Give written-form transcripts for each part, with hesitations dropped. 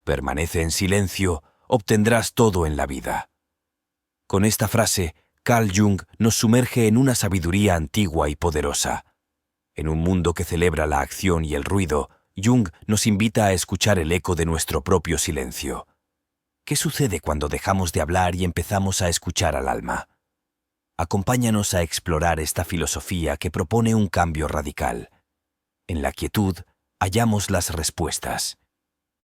Permanece en silencio, obtendrás todo en la vida. Con esta frase, Carl Jung nos sumerge en una sabiduría antigua y poderosa. En un mundo que celebra la acción y el ruido, Jung nos invita a escuchar el eco de nuestro propio silencio. ¿Qué sucede cuando dejamos de hablar y empezamos a escuchar al alma? Acompáñanos a explorar esta filosofía que propone un cambio radical. En la quietud hallamos las respuestas.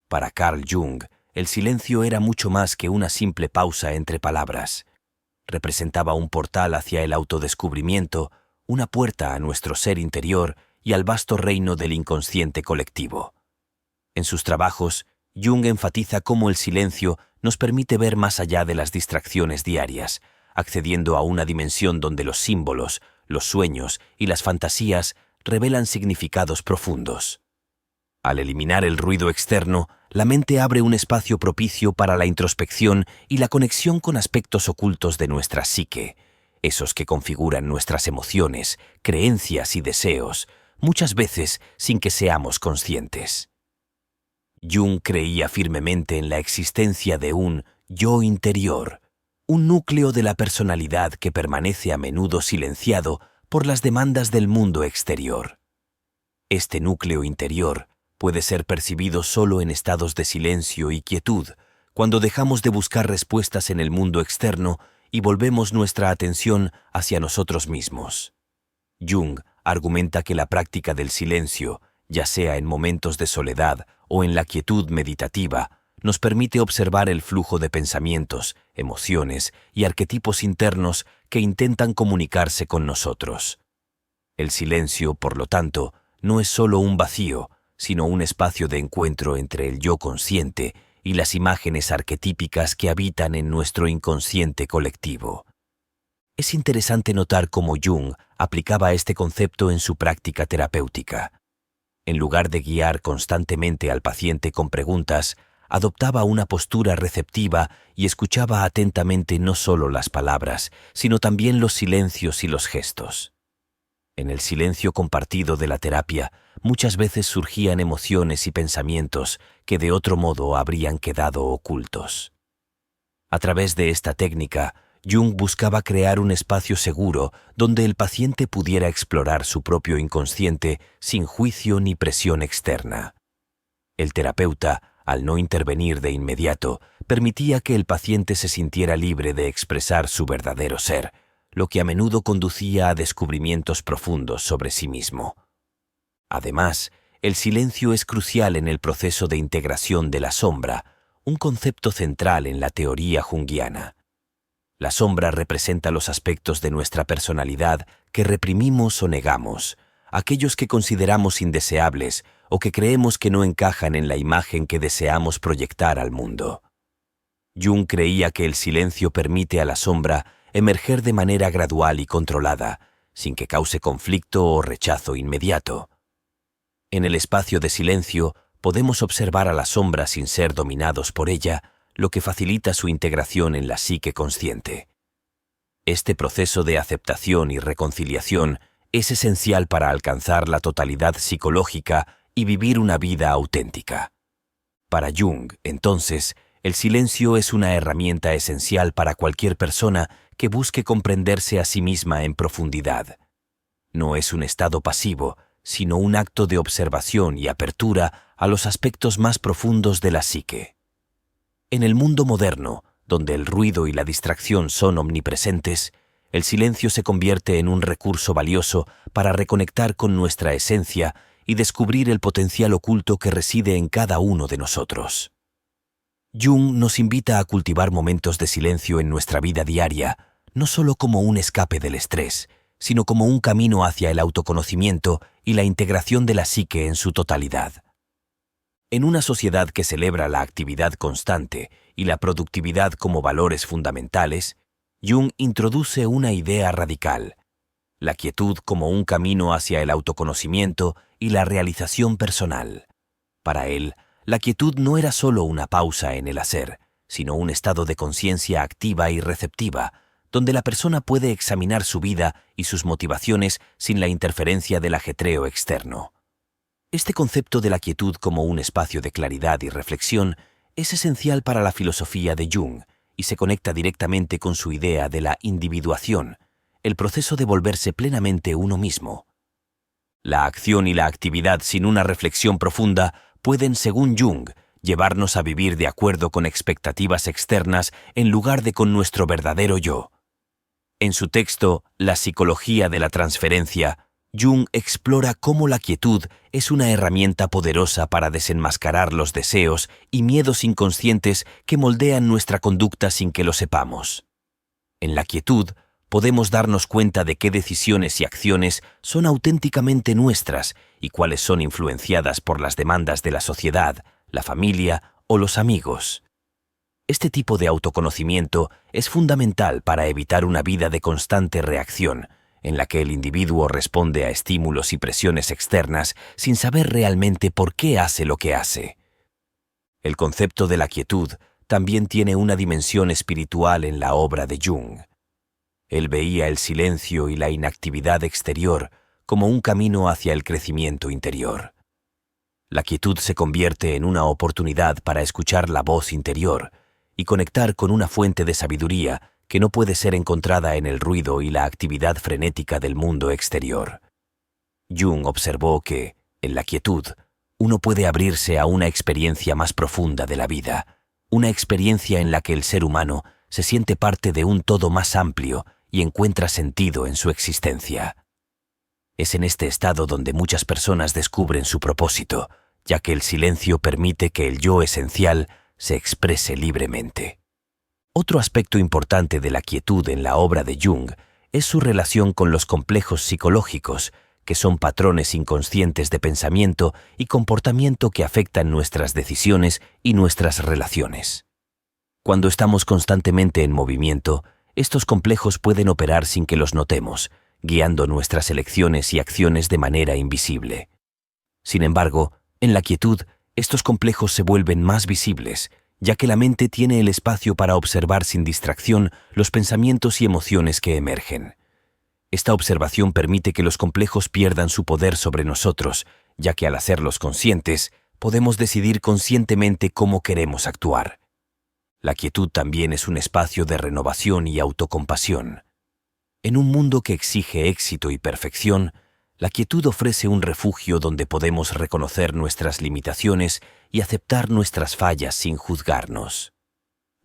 Para Carl Jung, el silencio era mucho más que una simple pausa entre palabras. Representaba un portal hacia el autodescubrimiento, una puerta a nuestro ser interior y al vasto reino del inconsciente colectivo. En sus trabajos, Jung enfatiza cómo el silencio nos permite ver más allá de las distracciones diarias, accediendo a una dimensión donde los símbolos, los sueños y las fantasías revelan significados profundos. Al eliminar el ruido externo, la mente abre un espacio propicio para la introspección y la conexión con aspectos ocultos de nuestra psique, esos que configuran nuestras emociones, creencias y deseos, muchas veces sin que seamos conscientes. Jung creía firmemente en la existencia de un yo interior, un núcleo de la personalidad que permanece a menudo silenciado por las demandas del mundo exterior. Este núcleo interior puede ser percibido solo en estados de silencio y quietud, cuando dejamos de buscar respuestas en el mundo externo y volvemos nuestra atención hacia nosotros mismos. Jung argumenta que la práctica del silencio, ya sea en momentos de soledad o en la quietud meditativa, nos permite observar el flujo de pensamientos, emociones y arquetipos internos que intentan comunicarse con nosotros. El silencio, por lo tanto, no es solo un vacío, sino un espacio de encuentro entre el yo consciente y las imágenes arquetípicas que habitan en nuestro inconsciente colectivo. Es interesante notar cómo Jung aplicaba este concepto en su práctica terapéutica. En lugar de guiar constantemente al paciente con preguntas, adoptaba una postura receptiva y escuchaba atentamente no solo las palabras, sino también los silencios y los gestos. En el silencio compartido de la terapia, muchas veces surgían emociones y pensamientos que de otro modo habrían quedado ocultos. A través de esta técnica, Jung buscaba crear un espacio seguro donde el paciente pudiera explorar su propio inconsciente sin juicio ni presión externa. El terapeuta, al no intervenir de inmediato, permitía que el paciente se sintiera libre de expresar su verdadero ser, lo que a menudo conducía a descubrimientos profundos sobre sí mismo. Además, el silencio es crucial en el proceso de integración de la sombra, un concepto central en la teoría junguiana. La sombra representa los aspectos de nuestra personalidad que reprimimos o negamos, aquellos que consideramos indeseables o que creemos que no encajan en la imagen que deseamos proyectar al mundo. Jung creía que el silencio permite a la sombra emerger de manera gradual y controlada, sin que cause conflicto o rechazo inmediato. En el espacio de silencio podemos observar a la sombra sin ser dominados por ella, lo que facilita su integración en la psique consciente. Este proceso de aceptación y reconciliación es esencial para alcanzar la totalidad psicológica y vivir una vida auténtica. Para Jung, entonces, el silencio es una herramienta esencial para cualquier persona que busque comprenderse a sí misma en profundidad. No es un estado pasivo, sino un acto de observación y apertura a los aspectos más profundos de la psique. En el mundo moderno, donde el ruido y la distracción son omnipresentes, el silencio se convierte en un recurso valioso para reconectar con nuestra esencia y descubrir el potencial oculto que reside en cada uno de nosotros. Jung nos invita a cultivar momentos de silencio en nuestra vida diaria, no solo como un escape del estrés, sino como un camino hacia el autoconocimiento y la integración de la psique en su totalidad. En una sociedad que celebra la actividad constante y la productividad como valores fundamentales, Jung introduce una idea radical: la quietud como un camino hacia el autoconocimiento y la realización personal. Para él, la quietud no era solo una pausa en el hacer, sino un estado de conciencia activa y receptiva, donde la persona puede examinar su vida y sus motivaciones sin la interferencia del ajetreo externo. Este concepto de la quietud como un espacio de claridad y reflexión es esencial para la filosofía de Jung y se conecta directamente con su idea de la individuación, el proceso de volverse plenamente uno mismo. La acción y la actividad sin una reflexión profunda pueden, según Jung, llevarnos a vivir de acuerdo con expectativas externas en lugar de con nuestro verdadero yo. En su texto La psicología de la transferencia, Jung explora cómo la quietud es una herramienta poderosa para desenmascarar los deseos y miedos inconscientes que moldean nuestra conducta sin que lo sepamos. En la quietud, podemos darnos cuenta de qué decisiones y acciones son auténticamente nuestras y cuáles son influenciadas por las demandas de la sociedad, la familia o los amigos. Este tipo de autoconocimiento es fundamental para evitar una vida de constante reacción, en la que el individuo responde a estímulos y presiones externas sin saber realmente por qué hace lo que hace. El concepto de la quietud también tiene una dimensión espiritual en la obra de Jung. Él veía el silencio y la inactividad exterior como un camino hacia el crecimiento interior. La quietud se convierte en una oportunidad para escuchar la voz interior y conectar con una fuente de sabiduría que no puede ser encontrada en el ruido y la actividad frenética del mundo exterior. Jung observó que, en la quietud, uno puede abrirse a una experiencia más profunda de la vida, una experiencia en la que el ser humano se siente parte de un todo más amplio y encuentra sentido en su existencia. Es en este estado donde muchas personas descubren su propósito, ya que el silencio permite que el yo esencial se exprese libremente. Otro aspecto importante de la quietud en la obra de Jung es su relación con los complejos psicológicos, que son patrones inconscientes de pensamiento y comportamiento que afectan nuestras decisiones y nuestras relaciones. Cuando estamos constantemente en movimiento, estos complejos pueden operar sin que los notemos, guiando nuestras elecciones y acciones de manera invisible. Sin embargo, en la quietud, estos complejos se vuelven más visibles, ya que la mente tiene el espacio para observar sin distracción los pensamientos y emociones que emergen. Esta observación permite que los complejos pierdan su poder sobre nosotros, ya que al hacerlos conscientes, podemos decidir conscientemente cómo queremos actuar. La quietud también es un espacio de renovación y autocompasión. En un mundo que exige éxito y perfección, la quietud ofrece un refugio donde podemos reconocer nuestras limitaciones y aceptar nuestras fallas sin juzgarnos.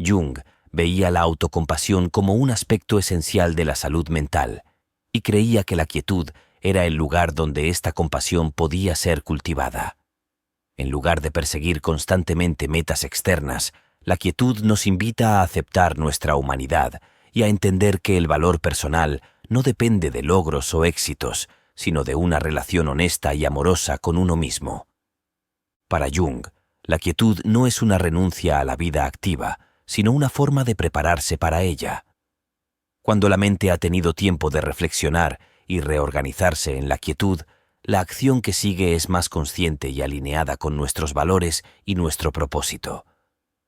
Jung veía la autocompasión como un aspecto esencial de la salud mental y creía que la quietud era el lugar donde esta compasión podía ser cultivada. En lugar de perseguir constantemente metas externas, la quietud nos invita a aceptar nuestra humanidad y a entender que el valor personal no depende de logros o éxitos, sino de una relación honesta y amorosa con uno mismo. Para Jung, la quietud no es una renuncia a la vida activa, sino una forma de prepararse para ella. Cuando la mente ha tenido tiempo de reflexionar y reorganizarse en la quietud, la acción que sigue es más consciente y alineada con nuestros valores y nuestro propósito.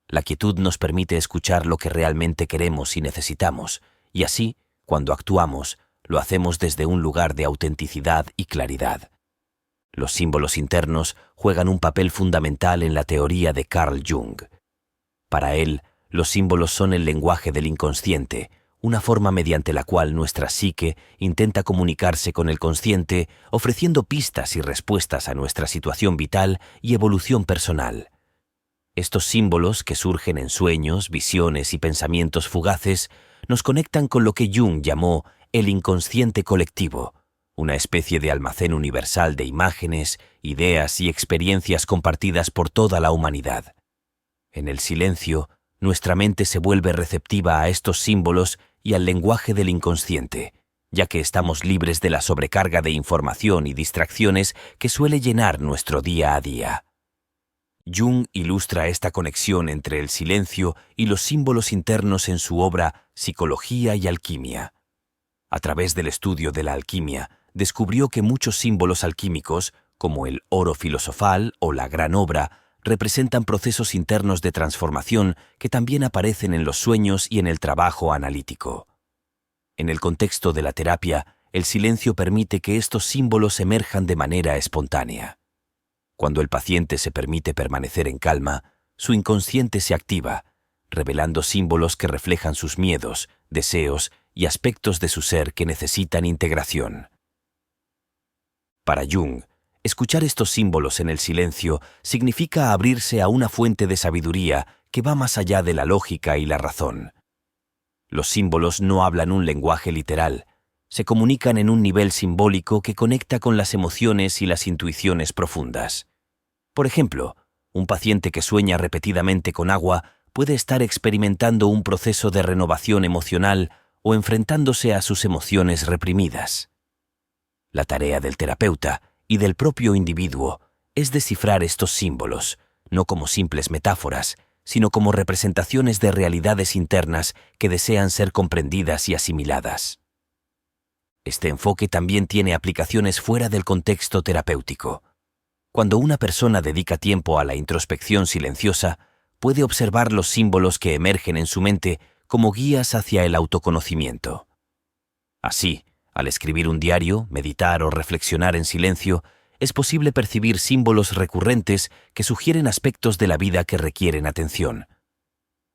La quietud nos permite escuchar lo que realmente queremos y necesitamos, y así, cuando actuamos, lo hacemos desde un lugar de autenticidad y claridad. Los símbolos internos juegan un papel fundamental en la teoría de Carl Jung. Para él, los símbolos son el lenguaje del inconsciente, una forma mediante la cual nuestra psique intenta comunicarse con el consciente, ofreciendo pistas y respuestas a nuestra situación vital y evolución personal. Estos símbolos, que surgen en sueños, visiones y pensamientos fugaces, nos conectan con lo que Jung llamó el inconsciente colectivo, una especie de almacén universal de imágenes, ideas y experiencias compartidas por toda la humanidad. En el silencio, nuestra mente se vuelve receptiva a estos símbolos y al lenguaje del inconsciente, ya que estamos libres de la sobrecarga de información y distracciones que suele llenar nuestro día a día. Jung ilustra esta conexión entre el silencio y los símbolos internos en su obra Psicología y Alquimia. A través del estudio de la alquimia, descubrió que muchos símbolos alquímicos, como el oro filosofal o la gran obra, representan procesos internos de transformación que también aparecen en los sueños y en el trabajo analítico. En el contexto de la terapia, el silencio permite que estos símbolos emerjan de manera espontánea. Cuando el paciente se permite permanecer en calma, su inconsciente se activa, revelando símbolos que reflejan sus miedos, deseos y aspectos de su ser que necesitan integración. Para Jung, escuchar estos símbolos en el silencio significa abrirse a una fuente de sabiduría que va más allá de la lógica y la razón. Los símbolos no hablan un lenguaje literal, se comunican en un nivel simbólico que conecta con las emociones y las intuiciones profundas. Por ejemplo, un paciente que sueña repetidamente con agua puede estar experimentando un proceso de renovación emocional o enfrentándose a sus emociones reprimidas. La tarea del terapeuta y del propio individuo es descifrar estos símbolos, no como simples metáforas, sino como representaciones de realidades internas que desean ser comprendidas y asimiladas. Este enfoque también tiene aplicaciones fuera del contexto terapéutico. Cuando una persona dedica tiempo a la introspección silenciosa, puede observar los símbolos que emergen en su mente como guías hacia el autoconocimiento. Así, al escribir un diario, meditar o reflexionar en silencio, es posible percibir símbolos recurrentes que sugieren aspectos de la vida que requieren atención.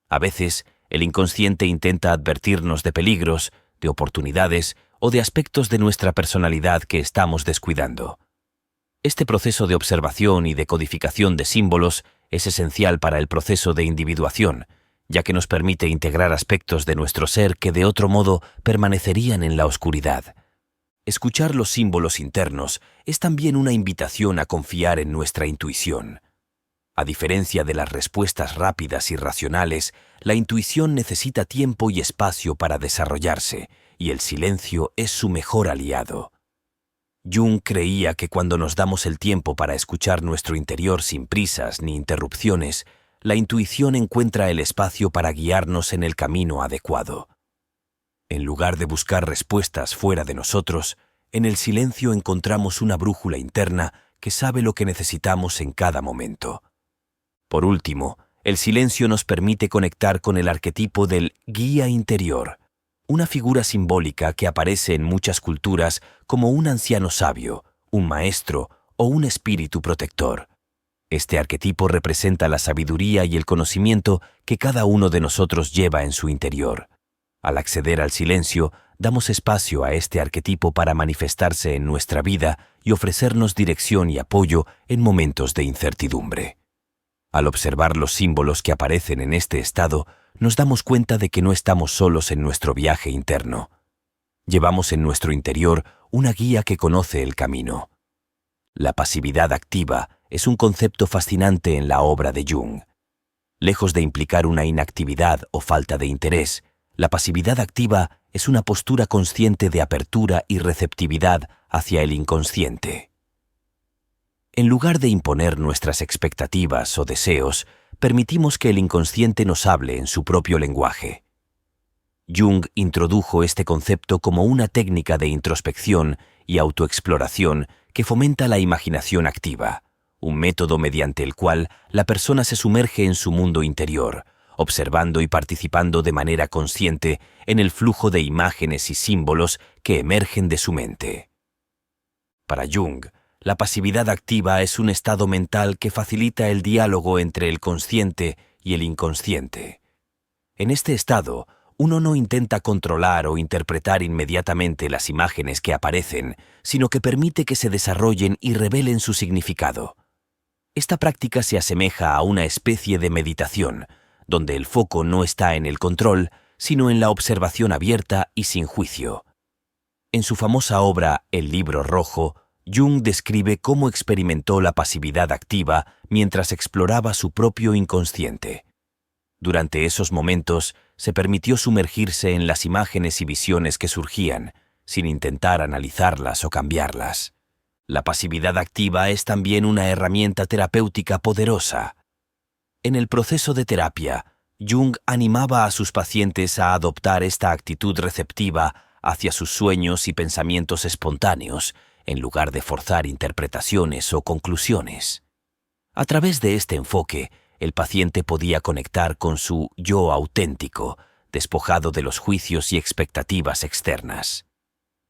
A veces, el inconsciente intenta advertirnos de peligros, de oportunidades o de aspectos de nuestra personalidad que estamos descuidando. Este proceso de observación y de codificación de símbolos es esencial para el proceso de individuación, ya que nos permite integrar aspectos de nuestro ser que de otro modo permanecerían en la oscuridad. Escuchar los símbolos internos es también una invitación a confiar en nuestra intuición. A diferencia de las respuestas rápidas y racionales, la intuición necesita tiempo y espacio para desarrollarse, y el silencio es su mejor aliado. Jung creía que cuando nos damos el tiempo para escuchar nuestro interior sin prisas ni interrupciones, la intuición encuentra el espacio para guiarnos en el camino adecuado. En lugar de buscar respuestas fuera de nosotros, en el silencio encontramos una brújula interna que sabe lo que necesitamos en cada momento. Por último, el silencio nos permite conectar con el arquetipo del guía interior, una figura simbólica que aparece en muchas culturas como un anciano sabio, un maestro o un espíritu protector. Este arquetipo representa la sabiduría y el conocimiento que cada uno de nosotros lleva en su interior. Al acceder al silencio, damos espacio a este arquetipo para manifestarse en nuestra vida y ofrecernos dirección y apoyo en momentos de incertidumbre. Al observar los símbolos que aparecen en este estado, nos damos cuenta de que no estamos solos en nuestro viaje interno. Llevamos en nuestro interior una guía que conoce el camino. La pasividad activa es un concepto fascinante en la obra de Jung. Lejos de implicar una inactividad o falta de interés, la pasividad activa es una postura consciente de apertura y receptividad hacia el inconsciente. En lugar de imponer nuestras expectativas o deseos, permitimos que el inconsciente nos hable en su propio lenguaje. Jung introdujo este concepto como una técnica de introspección y autoexploración que fomenta la imaginación activa, un método mediante el cual la persona se sumerge en su mundo interior, observando y participando de manera consciente en el flujo de imágenes y símbolos que emergen de su mente. Para Jung, la pasividad activa es un estado mental que facilita el diálogo entre el consciente y el inconsciente. En este estado, uno no intenta controlar o interpretar inmediatamente las imágenes que aparecen, sino que permite que se desarrollen y revelen su significado. Esta práctica se asemeja a una especie de meditación, donde el foco no está en el control, sino en la observación abierta y sin juicio. En su famosa obra El libro rojo, Jung describe cómo experimentó la pasividad activa mientras exploraba su propio inconsciente. Durante esos momentos, se permitió sumergirse en las imágenes y visiones que surgían, sin intentar analizarlas o cambiarlas. La pasividad activa es también una herramienta terapéutica poderosa. En el proceso de terapia, Jung animaba a sus pacientes a adoptar esta actitud receptiva hacia sus sueños y pensamientos espontáneos, en lugar de forzar interpretaciones o conclusiones. A través de este enfoque, el paciente podía conectar con su yo auténtico, despojado de los juicios y expectativas externas.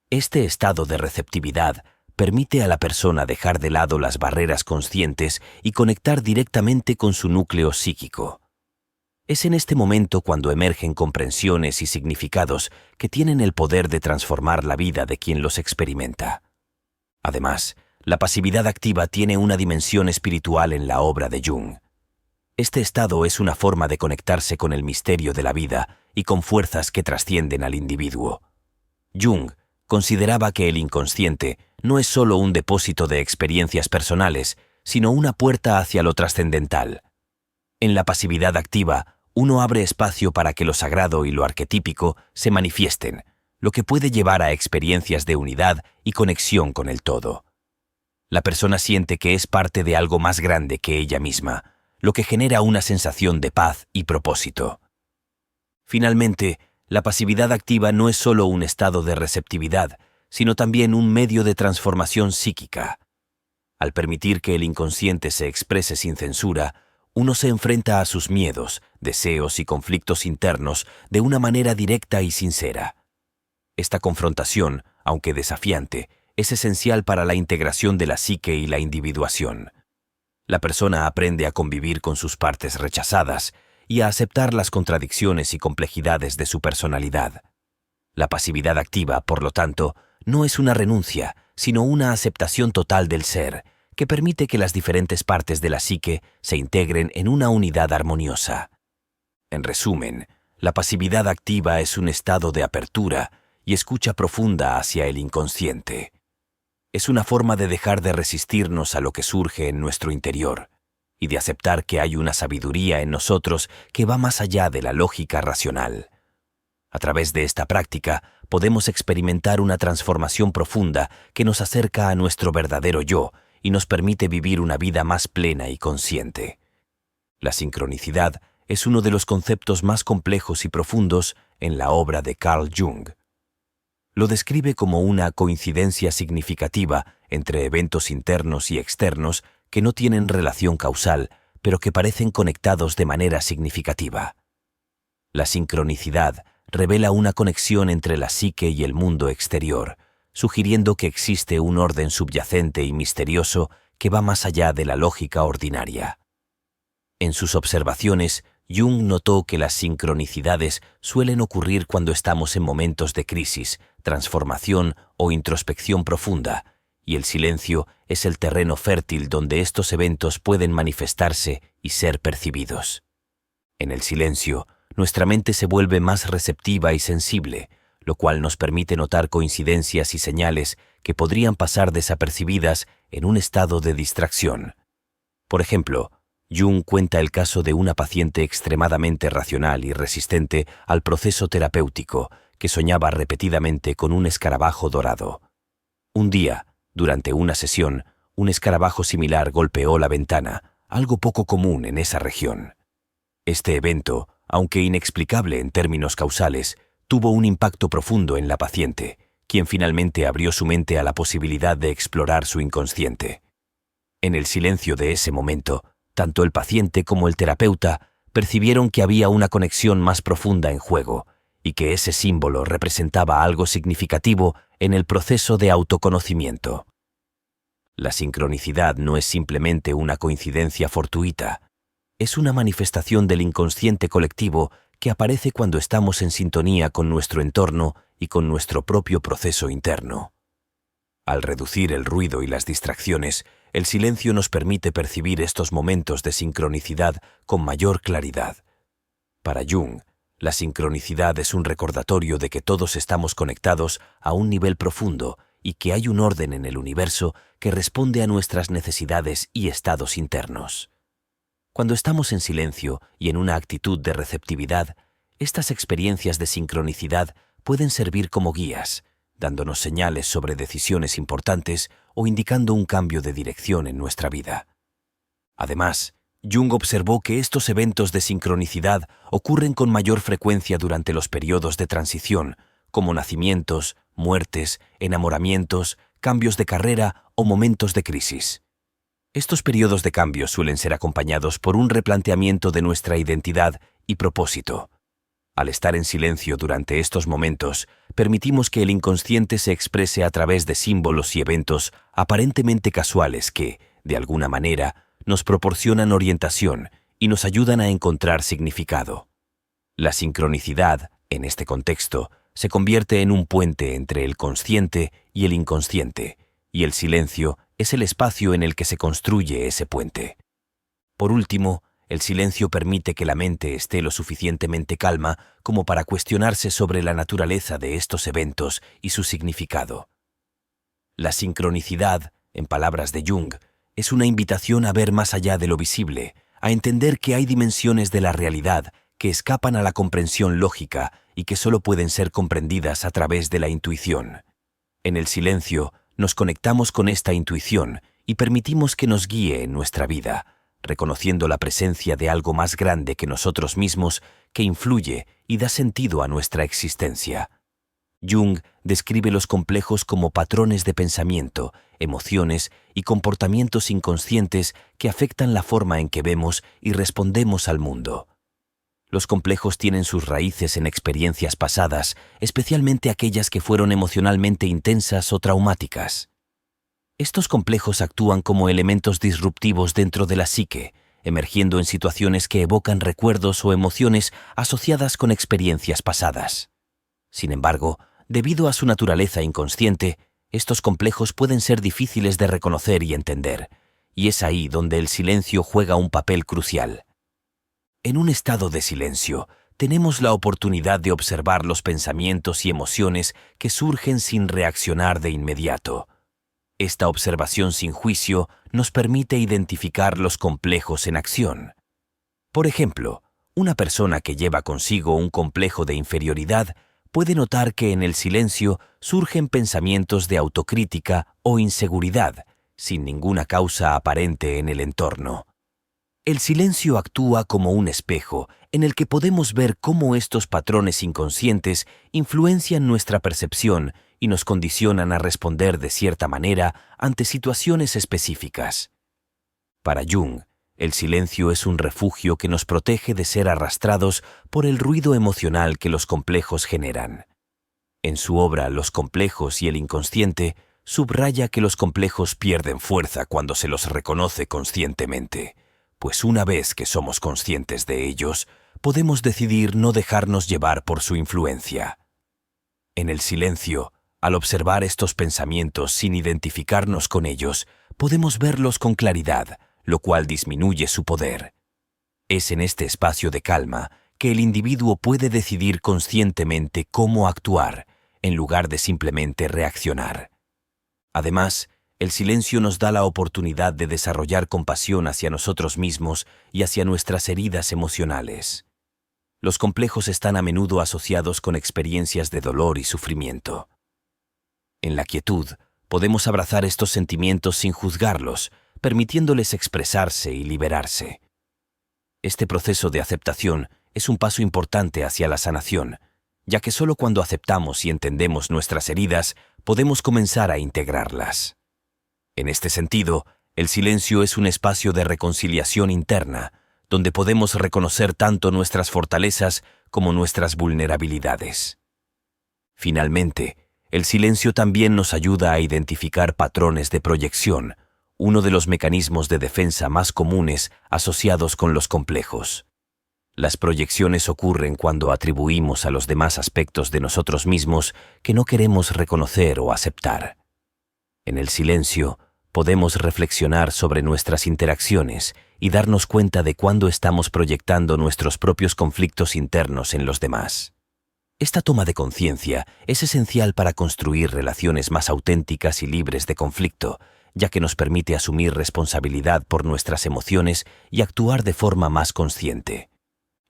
Este estado de receptividad permite a la persona dejar de lado las barreras conscientes y conectar directamente con su núcleo psíquico. Es en este momento cuando emergen comprensiones y significados que tienen el poder de transformar la vida de quien los experimenta. Además, la pasividad activa tiene una dimensión espiritual en la obra de Jung. Este estado es una forma de conectarse con el misterio de la vida y con fuerzas que trascienden al individuo. Jung consideraba que el inconsciente no es solo un depósito de experiencias personales, sino una puerta hacia lo trascendental. En la pasividad activa, uno abre espacio para que lo sagrado y lo arquetípico se manifiesten, lo que puede llevar a experiencias de unidad y conexión con el todo. La persona siente que es parte de algo más grande que ella misma, lo que genera una sensación de paz y propósito. Finalmente, la pasividad activa no es solo un estado de receptividad, sino también un medio de transformación psíquica. Al permitir que el inconsciente se exprese sin censura, uno se enfrenta a sus miedos, deseos y conflictos internos de una manera directa y sincera. Esta confrontación, aunque desafiante, es esencial para la integración de la psique y la individuación. La persona aprende a convivir con sus partes rechazadas y a aceptar las contradicciones y complejidades de su personalidad. La pasividad activa, por lo tanto, no es una renuncia, sino una aceptación total del ser, que permite que las diferentes partes de la psique se integren en una unidad armoniosa. En resumen, la pasividad activa es un estado de apertura y escucha profunda hacia el inconsciente. Es una forma de dejar de resistirnos a lo que surge en nuestro interior y de aceptar que hay una sabiduría en nosotros que va más allá de la lógica racional. A través de esta práctica podemos experimentar una transformación profunda que nos acerca a nuestro verdadero yo y nos permite vivir una vida más plena y consciente. La sincronicidad es uno de los conceptos más complejos y profundos en la obra de Carl Jung. Lo describe como una coincidencia significativa entre eventos internos y externos que no tienen relación causal, pero que parecen conectados de manera significativa. La sincronicidad revela una conexión entre la psique y el mundo exterior, sugiriendo que existe un orden subyacente y misterioso que va más allá de la lógica ordinaria. En sus observaciones, Jung notó que las sincronicidades suelen ocurrir cuando estamos en momentos de crisis, transformación o introspección profunda, y el silencio es el terreno fértil donde estos eventos pueden manifestarse y ser percibidos. En el silencio, nuestra mente se vuelve más receptiva y sensible, lo cual nos permite notar coincidencias y señales que podrían pasar desapercibidas en un estado de distracción. Por ejemplo, Jung cuenta el caso de una paciente extremadamente racional y resistente al proceso terapéutico que soñaba repetidamente con un escarabajo dorado. Un día, durante una sesión, un escarabajo similar golpeó la ventana, algo poco común en esa región. Este evento, aunque inexplicable en términos causales, tuvo un impacto profundo en la paciente, quien finalmente abrió su mente a la posibilidad de explorar su inconsciente. En el silencio de ese momento, tanto el paciente como el terapeuta percibieron que había una conexión más profunda en juego y que ese símbolo representaba algo significativo en el proceso de autoconocimiento. La sincronicidad no es simplemente una coincidencia fortuita, es una manifestación del inconsciente colectivo que aparece cuando estamos en sintonía con nuestro entorno y con nuestro propio proceso interno. Al reducir el ruido y las distracciones, el silencio nos permite percibir estos momentos de sincronicidad con mayor claridad. Para Jung, la sincronicidad es un recordatorio de que todos estamos conectados a un nivel profundo y que hay un orden en el universo que responde a nuestras necesidades y estados internos. Cuando estamos en silencio y en una actitud de receptividad, estas experiencias de sincronicidad pueden servir como guías, dándonos señales sobre decisiones importantes o indicando un cambio de dirección en nuestra vida. Además, Jung observó que estos eventos de sincronicidad ocurren con mayor frecuencia durante los periodos de transición, como nacimientos, muertes, enamoramientos, cambios de carrera o momentos de crisis. Estos periodos de cambio suelen ser acompañados por un replanteamiento de nuestra identidad y propósito. Al estar en silencio durante estos momentos, permitimos que el inconsciente se exprese a través de símbolos y eventos aparentemente casuales que, de alguna manera, nos proporcionan orientación y nos ayudan a encontrar significado. La sincronicidad, en este contexto, se convierte en un puente entre el consciente y el inconsciente, y el silencio es el espacio en el que se construye ese puente. Por último, el silencio permite que la mente esté lo suficientemente calma como para cuestionarse sobre la naturaleza de estos eventos y su significado. La sincronicidad, en palabras de Jung, es una invitación a ver más allá de lo visible, a entender que hay dimensiones de la realidad que escapan a la comprensión lógica y que solo pueden ser comprendidas a través de la intuición. En el silencio, nos conectamos con esta intuición y permitimos que nos guíe en nuestra vida, reconociendo la presencia de algo más grande que nosotros mismos que influye y da sentido a nuestra existencia. Jung describe los complejos como patrones de pensamiento, emociones y comportamientos inconscientes que afectan la forma en que vemos y respondemos al mundo. Los complejos tienen sus raíces en experiencias pasadas, especialmente aquellas que fueron emocionalmente intensas o traumáticas. Estos complejos actúan como elementos disruptivos dentro de la psique, emergiendo en situaciones que evocan recuerdos o emociones asociadas con experiencias pasadas. Sin embargo, debido a su naturaleza inconsciente, estos complejos pueden ser difíciles de reconocer y entender, y es ahí donde el silencio juega un papel crucial. En un estado de silencio, tenemos la oportunidad de observar los pensamientos y emociones que surgen sin reaccionar de inmediato. Esta observación sin juicio nos permite identificar los complejos en acción. Por ejemplo, una persona que lleva consigo un complejo de inferioridad puede notar que en el silencio surgen pensamientos de autocrítica o inseguridad, sin ninguna causa aparente en el entorno. El silencio actúa como un espejo en el que podemos ver cómo estos patrones inconscientes influencian nuestra percepción y nos condicionan a responder de cierta manera ante situaciones específicas. Para Jung, el silencio es un refugio que nos protege de ser arrastrados por el ruido emocional que los complejos generan. En su obra Los complejos y el inconsciente, subraya que los complejos pierden fuerza cuando se los reconoce conscientemente, pues una vez que somos conscientes de ellos, podemos decidir no dejarnos llevar por su influencia. En el silencio, al observar estos pensamientos sin identificarnos con ellos, podemos verlos con claridad, lo cual disminuye su poder. Es en este espacio de calma que el individuo puede decidir conscientemente cómo actuar, en lugar de simplemente reaccionar. Además, el silencio nos da la oportunidad de desarrollar compasión hacia nosotros mismos y hacia nuestras heridas emocionales. Los complejos están a menudo asociados con experiencias de dolor y sufrimiento. En la quietud, podemos abrazar estos sentimientos sin juzgarlos, permitiéndoles expresarse y liberarse. Este proceso de aceptación es un paso importante hacia la sanación, ya que solo cuando aceptamos y entendemos nuestras heridas, podemos comenzar a integrarlas. En este sentido, el silencio es un espacio de reconciliación interna, donde podemos reconocer tanto nuestras fortalezas como nuestras vulnerabilidades. Finalmente, el silencio también nos ayuda a identificar patrones de proyección, uno de los mecanismos de defensa más comunes asociados con los complejos. Las proyecciones ocurren cuando atribuimos a los demás aspectos de nosotros mismos que no queremos reconocer o aceptar. En el silencio, podemos reflexionar sobre nuestras interacciones y darnos cuenta de cuándo estamos proyectando nuestros propios conflictos internos en los demás. Esta toma de conciencia es esencial para construir relaciones más auténticas y libres de conflicto, ya que nos permite asumir responsabilidad por nuestras emociones y actuar de forma más consciente.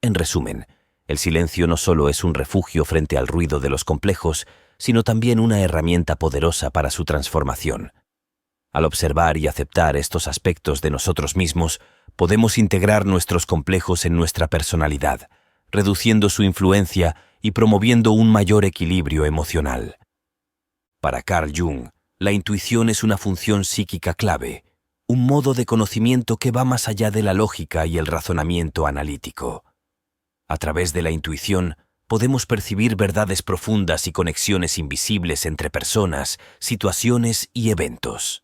En resumen, el silencio no solo es un refugio frente al ruido de los complejos, sino también una herramienta poderosa para su transformación. Al observar y aceptar estos aspectos de nosotros mismos, podemos integrar nuestros complejos en nuestra personalidad, reduciendo su influencia y promoviendo un mayor equilibrio emocional. Para Carl Jung, la intuición es una función psíquica clave, un modo de conocimiento que va más allá de la lógica y el razonamiento analítico. A través de la intuición, podemos percibir verdades profundas y conexiones invisibles entre personas, situaciones y eventos.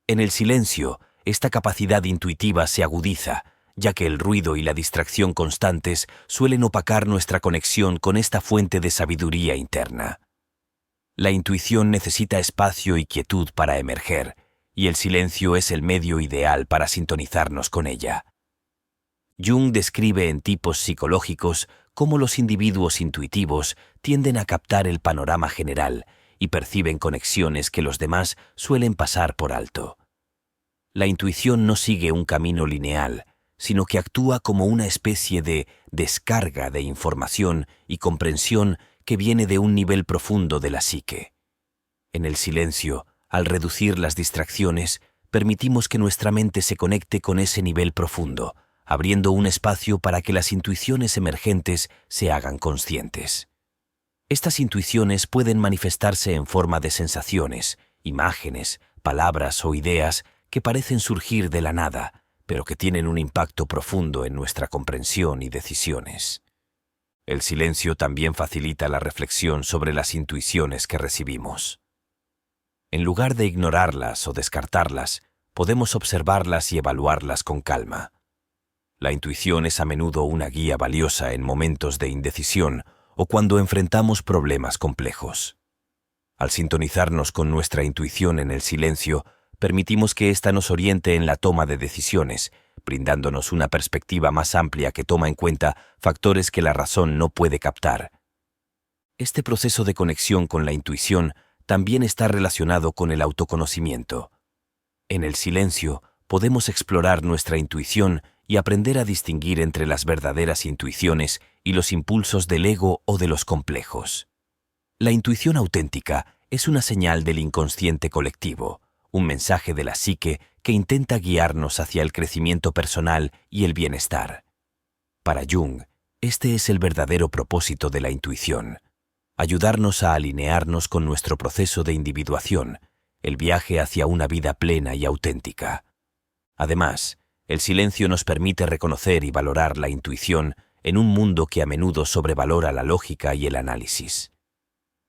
En el silencio, esta capacidad intuitiva se agudiza, ya que el ruido y la distracción constantes suelen opacar nuestra conexión con esta fuente de sabiduría interna. La intuición necesita espacio y quietud para emerger, y el silencio es el medio ideal para sintonizarnos con ella. Jung describe en tipos psicológicos cómo los individuos intuitivos tienden a captar el panorama general y perciben conexiones que los demás suelen pasar por alto. La intuición no sigue un camino lineal, sino que actúa como una especie de descarga de información y comprensión que viene de un nivel profundo de la psique. En el silencio, al reducir las distracciones, permitimos que nuestra mente se conecte con ese nivel profundo, abriendo un espacio para que las intuiciones emergentes se hagan conscientes. Estas intuiciones pueden manifestarse en forma de sensaciones, imágenes, palabras o ideas que parecen surgir de la nada, pero que tienen un impacto profundo en nuestra comprensión y decisiones. El silencio también facilita la reflexión sobre las intuiciones que recibimos. En lugar de ignorarlas o descartarlas, podemos observarlas y evaluarlas con calma. La intuición es a menudo una guía valiosa en momentos de indecisión o cuando enfrentamos problemas complejos. Al sintonizarnos con nuestra intuición en el silencio, permitimos que ésta nos oriente en la toma de decisiones, brindándonos una perspectiva más amplia que toma en cuenta factores que la razón no puede captar. Este proceso de conexión con la intuición también está relacionado con el autoconocimiento. En el silencio, podemos explorar nuestra intuición y aprender a distinguir entre las verdaderas intuiciones y los impulsos del ego o de los complejos. La intuición auténtica es una señal del inconsciente colectivo, un mensaje de la psique que intenta guiarnos hacia el crecimiento personal y el bienestar. Para Jung, este es el verdadero propósito de la intuición: ayudarnos a alinearnos con nuestro proceso de individuación, el viaje hacia una vida plena y auténtica. Además, el silencio nos permite reconocer y valorar la intuición en un mundo que a menudo sobrevalora la lógica y el análisis.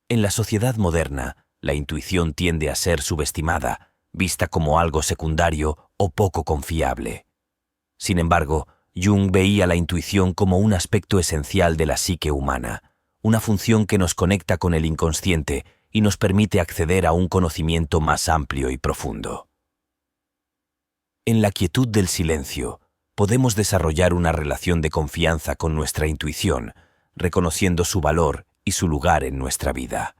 En la sociedad moderna, la intuición tiende a ser subestimada, vista como algo secundario o poco confiable. Sin embargo, Jung veía la intuición como un aspecto esencial de la psique humana, una función que nos conecta con el inconsciente y nos permite acceder a un conocimiento más amplio y profundo. En la quietud del silencio, podemos desarrollar una relación de confianza con nuestra intuición, reconociendo su valor y su lugar en nuestra vida.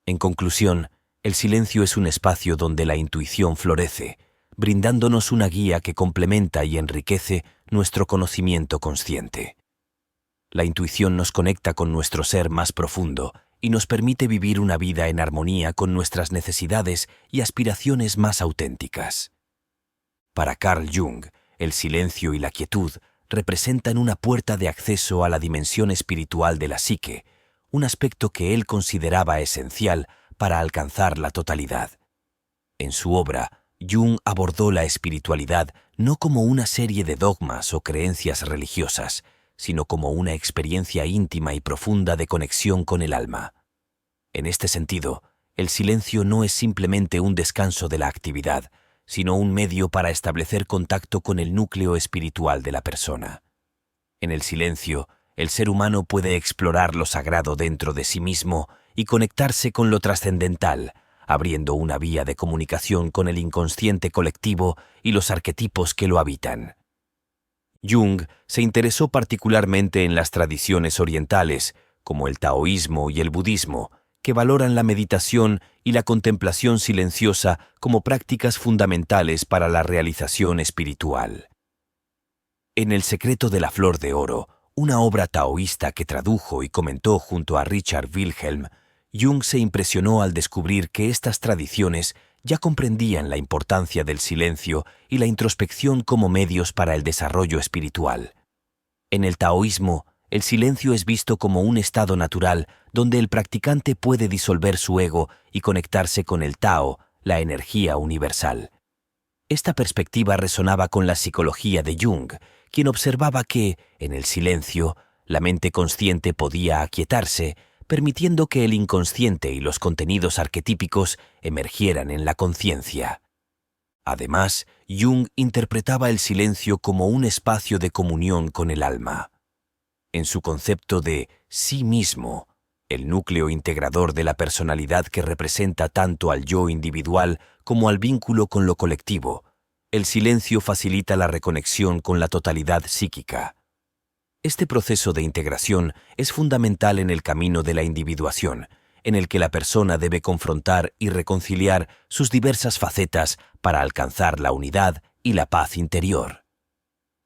En conclusión, el silencio es un espacio donde la intuición florece, brindándonos una guía que complementa y enriquece nuestro conocimiento consciente. La intuición nos conecta con nuestro ser más profundo y nos permite vivir una vida en armonía con nuestras necesidades y aspiraciones más auténticas. Para Carl Jung, el silencio y la quietud representan una puerta de acceso a la dimensión espiritual de la psique, un aspecto que él consideraba esencial para alcanzar la totalidad. En su obra, Jung abordó la espiritualidad no como una serie de dogmas o creencias religiosas, sino como una experiencia íntima y profunda de conexión con el alma. En este sentido, el silencio no es simplemente un descanso de la actividad, sino un medio para establecer contacto con el núcleo espiritual de la persona. En el silencio, el ser humano puede explorar lo sagrado dentro de sí mismo y conectarse con lo trascendental, abriendo una vía de comunicación con el inconsciente colectivo y los arquetipos que lo habitan. Jung se interesó particularmente en las tradiciones orientales, como el taoísmo y el budismo, que valoran la meditación y la contemplación silenciosa como prácticas fundamentales para la realización espiritual. En El secreto de la flor de oro, una obra taoísta que tradujo y comentó junto a Richard Wilhelm, Jung se impresionó al descubrir que estas tradiciones ya comprendían la importancia del silencio y la introspección como medios para el desarrollo espiritual. En el taoísmo, el silencio es visto como un estado natural donde el practicante puede disolver su ego y conectarse con el Tao, la energía universal. Esta perspectiva resonaba con la psicología de Jung, quien observaba que, en el silencio, la mente consciente podía aquietarse, permitiendo que el inconsciente y los contenidos arquetípicos emergieran en la conciencia. Además, Jung interpretaba el silencio como un espacio de comunión con el alma. En su concepto de sí mismo, el núcleo integrador de la personalidad que representa tanto al yo individual como al vínculo con lo colectivo, el silencio facilita la reconexión con la totalidad psíquica. Este proceso de integración es fundamental en el camino de la individuación, en el que la persona debe confrontar y reconciliar sus diversas facetas para alcanzar la unidad y la paz interior.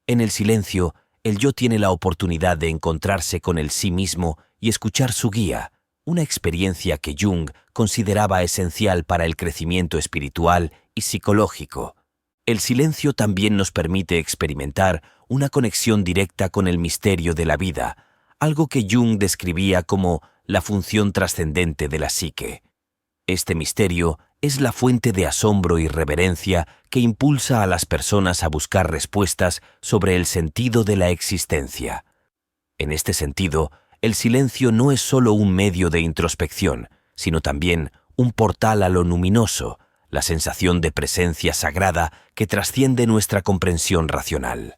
En el silencio, el yo tiene la oportunidad de encontrarse con el sí mismo y escuchar su guía, una experiencia que Jung consideraba esencial para el crecimiento espiritual y psicológico. El silencio también nos permite experimentar una conexión directa con el misterio de la vida, algo que Jung describía como la función trascendente de la psique. Este misterio es la fuente de asombro y reverencia que impulsa a las personas a buscar respuestas sobre el sentido de la existencia. En este sentido, el silencio no es solo un medio de introspección, sino también un portal a lo luminoso, la sensación de presencia sagrada que trasciende nuestra comprensión racional.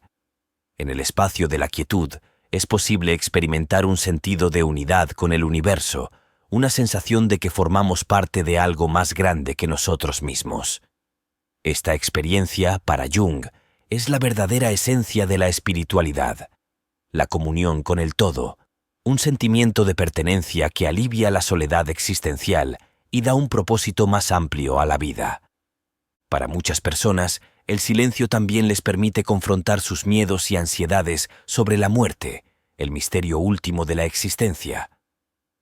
En el espacio de la quietud, es posible experimentar un sentido de unidad con el universo, una sensación de que formamos parte de algo más grande que nosotros mismos. Esta experiencia, para Jung, es la verdadera esencia de la espiritualidad, la comunión con el todo, un sentimiento de pertenencia que alivia la soledad existencial y da un propósito más amplio a la vida. Para muchas personas, el silencio también les permite confrontar sus miedos y ansiedades sobre la muerte, el misterio último de la existencia.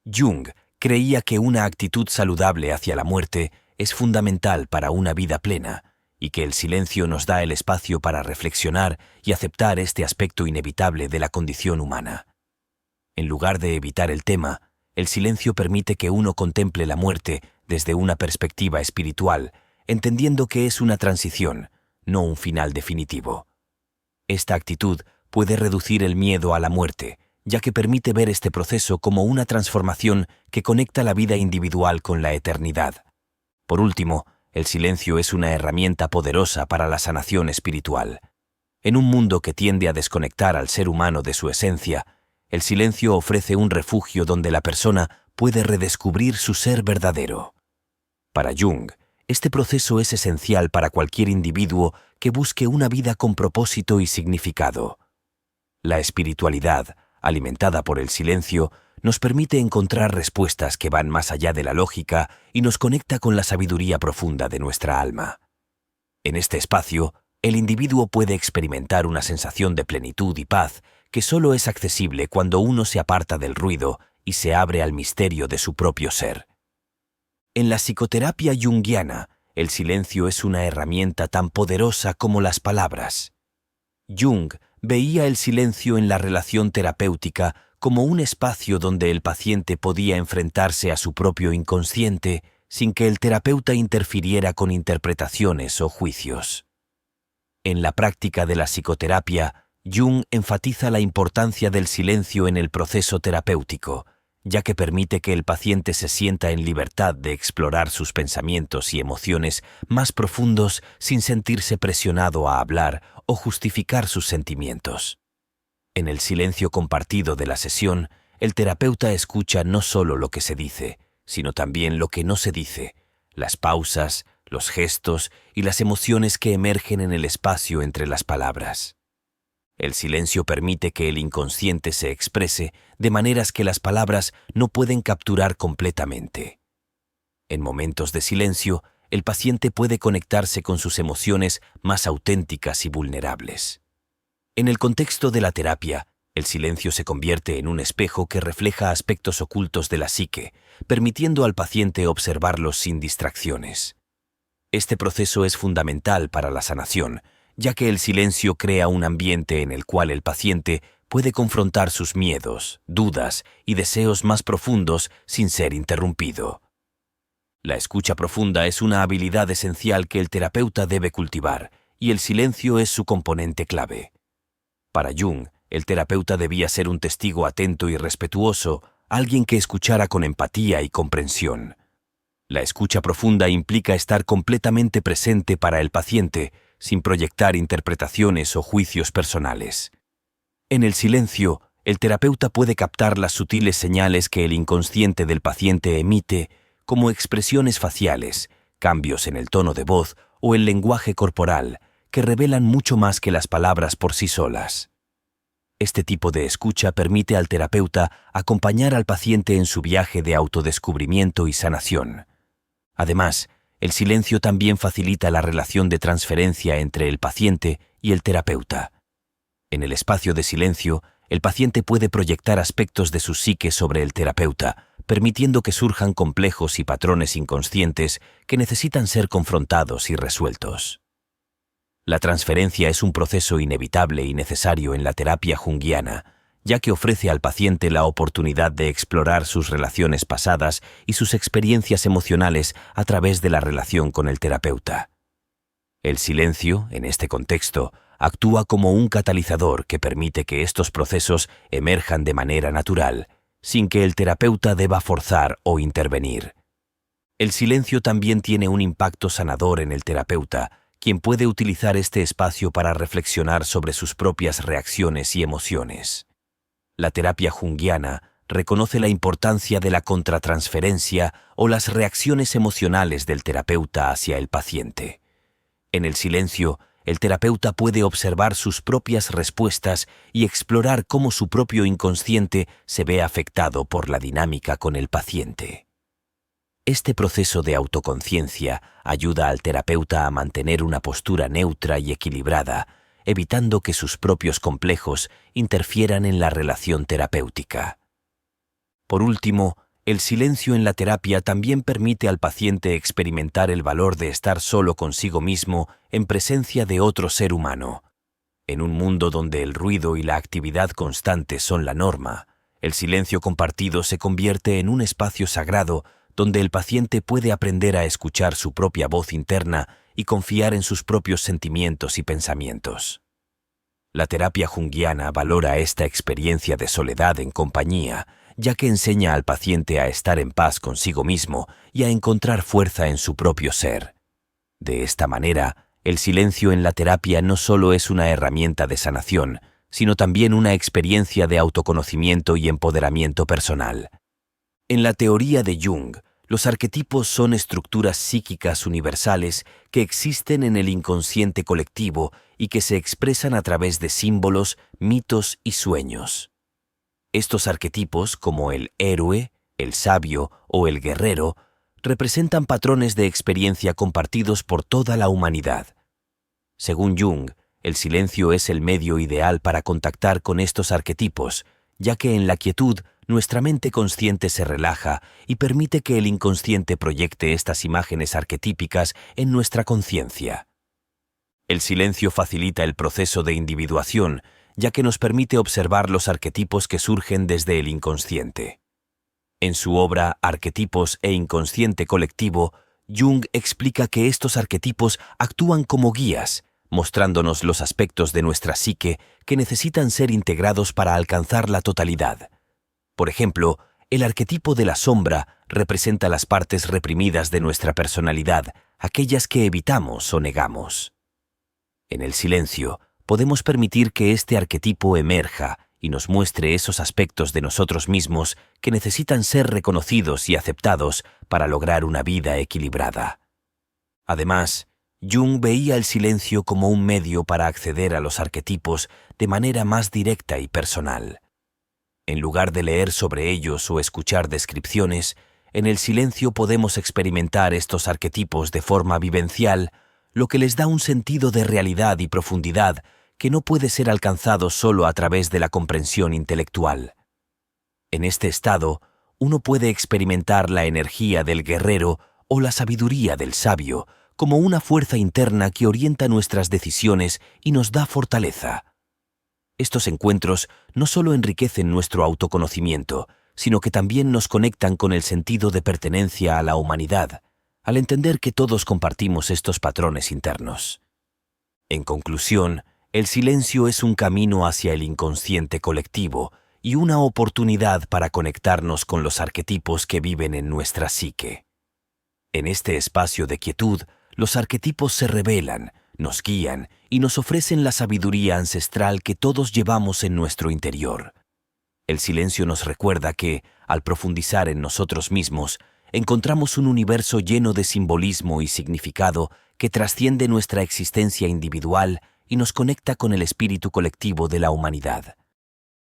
Jung creía que una actitud saludable hacia la muerte es fundamental para una vida plena y que el silencio nos da el espacio para reflexionar y aceptar este aspecto inevitable de la condición humana. En lugar de evitar el tema, el silencio permite que uno contemple la muerte desde una perspectiva espiritual, entendiendo que es una transición, no un final definitivo. Esta actitud puede reducir el miedo a la muerte, ya que permite ver este proceso como una transformación que conecta la vida individual con la eternidad. Por último, el silencio es una herramienta poderosa para la sanación espiritual. En un mundo que tiende a desconectar al ser humano de su esencia, el silencio ofrece un refugio donde la persona puede redescubrir su ser verdadero. Para Jung, este proceso es esencial para cualquier individuo que busque una vida con propósito y significado. La espiritualidad, alimentada por el silencio, nos permite encontrar respuestas que van más allá de la lógica y nos conecta con la sabiduría profunda de nuestra alma. En este espacio, el individuo puede experimentar una sensación de plenitud y paz que solo es accesible cuando uno se aparta del ruido y se abre al misterio de su propio ser. En la psicoterapia junguiana, el silencio es una herramienta tan poderosa como las palabras. Jung veía el silencio en la relación terapéutica como un espacio donde el paciente podía enfrentarse a su propio inconsciente sin que el terapeuta interfiriera con interpretaciones o juicios. En la práctica de la psicoterapia, Jung enfatiza la importancia del silencio en el proceso terapéutico, ya que permite que el paciente se sienta en libertad de explorar sus pensamientos y emociones más profundos sin sentirse presionado a hablar o justificar sus sentimientos. En el silencio compartido de la sesión, el terapeuta escucha no solo lo que se dice, sino también lo que no se dice, las pausas, los gestos y las emociones que emergen en el espacio entre las palabras. El silencio permite que el inconsciente se exprese de maneras que las palabras no pueden capturar completamente. En momentos de silencio, el paciente puede conectarse con sus emociones más auténticas y vulnerables. En el contexto de la terapia, el silencio se convierte en un espejo que refleja aspectos ocultos de la psique, permitiendo al paciente observarlos sin distracciones. Este proceso es fundamental para la sanación, ya que el silencio crea un ambiente en el cual el paciente puede confrontar sus miedos, dudas y deseos más profundos sin ser interrumpido. La escucha profunda es una habilidad esencial que el terapeuta debe cultivar, y el silencio es su componente clave. Para Jung, El terapeuta debía ser un testigo atento y respetuoso, alguien que escuchara con empatía y comprensión. La escucha profunda implica estar completamente presente para el paciente, sin proyectar interpretaciones o juicios personales. En el silencio, el terapeuta puede captar las sutiles señales que el inconsciente del paciente emite, como expresiones faciales, cambios en el tono de voz o el lenguaje corporal, que revelan mucho más que las palabras por sí solas. Este tipo de escucha permite al terapeuta acompañar al paciente en su viaje de autodescubrimiento y sanación. Además, el silencio también facilita la relación de transferencia entre el paciente y el terapeuta. En el espacio de silencio, el paciente puede proyectar aspectos de su psique sobre el terapeuta, permitiendo que surjan complejos y patrones inconscientes que necesitan ser confrontados y resueltos. La transferencia es un proceso inevitable y necesario en la terapia junguiana, ya que ofrece al paciente la oportunidad de explorar sus relaciones pasadas y sus experiencias emocionales a través de la relación con el terapeuta. El silencio, en este contexto, actúa como un catalizador que permite que estos procesos emerjan de manera natural, sin que el terapeuta deba forzar o intervenir. El silencio también tiene un impacto sanador en el terapeuta, quien puede utilizar este espacio para reflexionar sobre sus propias reacciones y emociones. La terapia junguiana reconoce la importancia de la contratransferencia o las reacciones emocionales del terapeuta hacia el paciente. En el silencio, el terapeuta puede observar sus propias respuestas y explorar cómo su propio inconsciente se ve afectado por la dinámica con el paciente. Este proceso de autoconciencia ayuda al terapeuta a mantener una postura neutra y equilibrada, evitando que sus propios complejos interfieran en la relación terapéutica. Por último, el silencio en la terapia también permite al paciente experimentar el valor de estar solo consigo mismo en presencia de otro ser humano. En un mundo donde el ruido y la actividad constante son la norma, el silencio compartido se convierte en un espacio sagrado donde el paciente puede aprender a escuchar su propia voz interna y confiar en sus propios sentimientos y pensamientos. La terapia junguiana valora esta experiencia de soledad en compañía, ya que enseña al paciente a estar en paz consigo mismo y a encontrar fuerza en su propio ser. De esta manera, el silencio en la terapia no solo es una herramienta de sanación, sino también una experiencia de autoconocimiento y empoderamiento personal. En la teoría de Jung, los arquetipos son estructuras psíquicas universales que existen en el inconsciente colectivo y que se expresan a través de símbolos, mitos y sueños. Estos arquetipos, como el héroe, el sabio o el guerrero, representan patrones de experiencia compartidos por toda la humanidad. Según Jung, el silencio es el medio ideal para contactar con estos arquetipos, ya que en la quietud nuestra mente consciente se relaja y permite que el inconsciente proyecte estas imágenes arquetípicas en nuestra conciencia. El silencio facilita el proceso de individuación, ya que nos permite observar los arquetipos que surgen desde el inconsciente. En su obra Arquetipos e Inconsciente Colectivo, Jung explica que estos arquetipos actúan como guías, mostrándonos los aspectos de nuestra psique que necesitan ser integrados para alcanzar la totalidad. Por ejemplo, el arquetipo de la sombra representa las partes reprimidas de nuestra personalidad, aquellas que evitamos o negamos. En el silencio, podemos permitir que este arquetipo emerja y nos muestre esos aspectos de nosotros mismos que necesitan ser reconocidos y aceptados para lograr una vida equilibrada. Además, Jung veía el silencio como un medio para acceder a los arquetipos de manera más directa y personal. En lugar de leer sobre ellos o escuchar descripciones, en el silencio podemos experimentar estos arquetipos de forma vivencial, lo que les da un sentido de realidad y profundidad que no puede ser alcanzado solo a través de la comprensión intelectual. En este estado, uno puede experimentar la energía del guerrero o la sabiduría del sabio como una fuerza interna que orienta nuestras decisiones y nos da fortaleza. Estos encuentros no solo enriquecen nuestro autoconocimiento, sino que también nos conectan con el sentido de pertenencia a la humanidad, al entender que todos compartimos estos patrones internos. En conclusión, El silencio es un camino hacia el inconsciente colectivo y una oportunidad para conectarnos con los arquetipos que viven en nuestra psique. En este espacio de quietud, los arquetipos se revelan, nos guían y nos ofrecen la sabiduría ancestral que todos llevamos en nuestro interior. El silencio nos recuerda que, al profundizar en nosotros mismos, encontramos un universo lleno de simbolismo y significado que trasciende nuestra existencia individual y nos conecta con el espíritu colectivo de la humanidad.